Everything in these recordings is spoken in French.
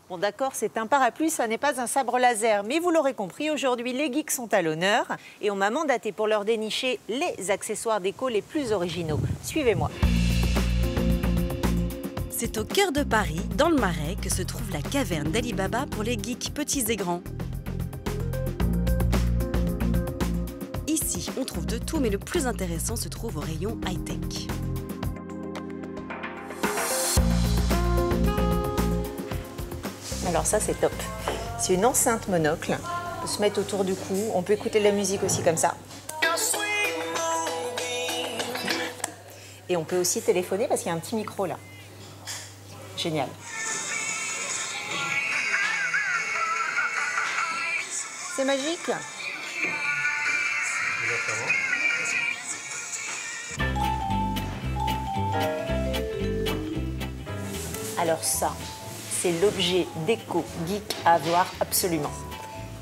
Bon d'accord, c'est un parapluie, ça n'est pas un sabre laser, mais vous l'aurez compris, aujourd'hui les geeks sont à l'honneur et on m'a mandaté pour leur dénicher les accessoires déco les plus originaux. Suivez-moi. C'est au cœur de Paris, dans le Marais, que se trouve la caverne d'Ali Baba pour les geeks petits et grands. Ici, on trouve de tout, mais le plus intéressant se trouve au rayon high-tech. Alors ça, c'est top. C'est une enceinte monocle. On peut se mettre autour du cou. On peut écouter de la musique aussi comme ça. Et on peut aussi téléphoner parce qu'il y a un petit micro là. Génial. C'est magique. Alors ça, c'est l'objet déco geek à avoir absolument.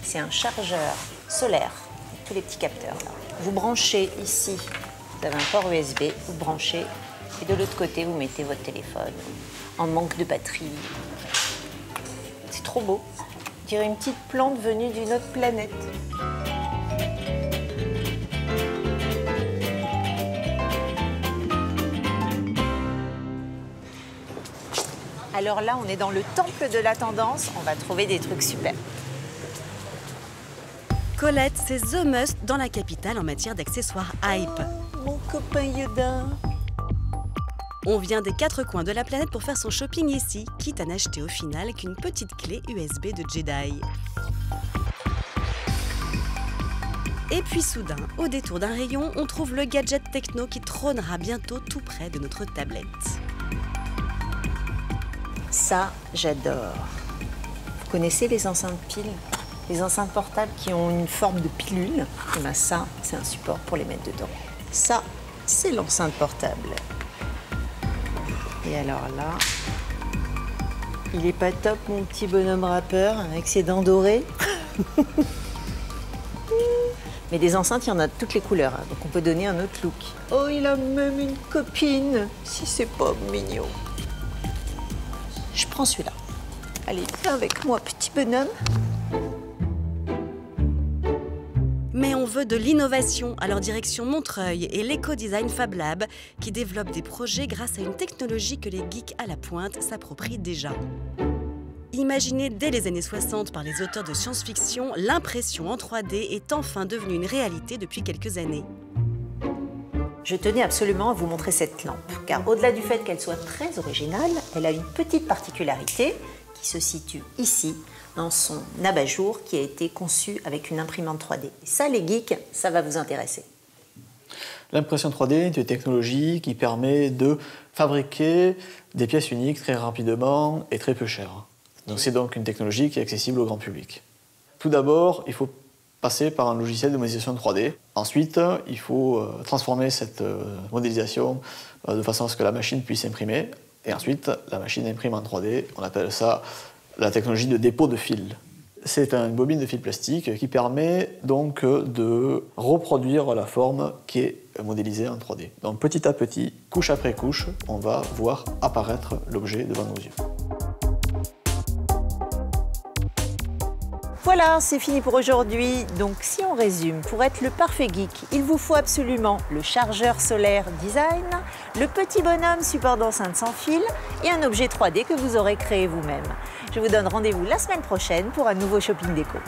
C'est un chargeur solaire, avec tous les petits capteurs là. Vous branchez ici, vous avez un port USB, vous branchez, et de l'autre côté, vous mettez votre téléphone en manque de batterie. C'est trop beau. On dirait une petite plante venue d'une autre planète. Alors là, on est dans le temple de la tendance, on va trouver des trucs super. Colette, c'est the must dans la capitale en matière d'accessoires hype. Mon copain Yoda. On vient des quatre coins de la planète pour faire son shopping ici, quitte à n'acheter au final qu'une petite clé USB de Jedi. Et puis soudain, au détour d'un rayon, on trouve le gadget techno qui trônera bientôt tout près de notre tablette. Ça, j'adore. Vous connaissez les enceintes piles? Les enceintes portables qui ont une forme de pilule? Et bien ça, c'est un support pour les mettre dedans. Ça, c'est l'enceinte portable. Et alors là, il est pas top, mon petit bonhomme rappeur, avec ses dents dorées. Mais des enceintes, il y en a de toutes les couleurs, hein, donc on peut donner un autre look. Oh, il a même une copine, si c'est pas mignon. Je prends celui-là. Allez, viens avec moi, petit bonhomme. Mais on veut de l'innovation, alors direction Montreuil et l'Eco-Design Fab Lab qui développe des projets grâce à une technologie que les geeks à la pointe s'approprient déjà. Imaginée dès les années 60 par les auteurs de science-fiction, l'impression en 3D est enfin devenue une réalité depuis quelques années. Je tenais absolument à vous montrer cette lampe, car au-delà du fait qu'elle soit très originale, elle a une petite particularité qui se situe ici, dans son abat-jour qui a été conçu avec une imprimante 3D. Et ça, les geeks, ça va vous intéresser. L'impression 3D est une technologie qui permet de fabriquer des pièces uniques très rapidement et très peu chères. Donc c'est donc une technologie qui est accessible au grand public. Tout d'abord, il faut passer par un logiciel de modélisation 3D. Ensuite, il faut transformer cette modélisation de façon à ce que la machine puisse imprimer. Et ensuite, la machine imprime en 3D. On appelle ça la technologie de dépôt de fil. C'est une bobine de fil plastique qui permet donc de reproduire la forme qui est modélisée en 3D. Donc petit à petit, couche après couche, on va voir apparaître l'objet devant nos yeux. Voilà, c'est fini pour aujourd'hui. Donc si on résume, pour être le parfait geek, il vous faut absolument le chargeur solaire design, le petit bonhomme support d'enceinte sans fil et un objet 3D que vous aurez créé vous-même. Je vous donne rendez-vous la semaine prochaine pour un nouveau shopping déco.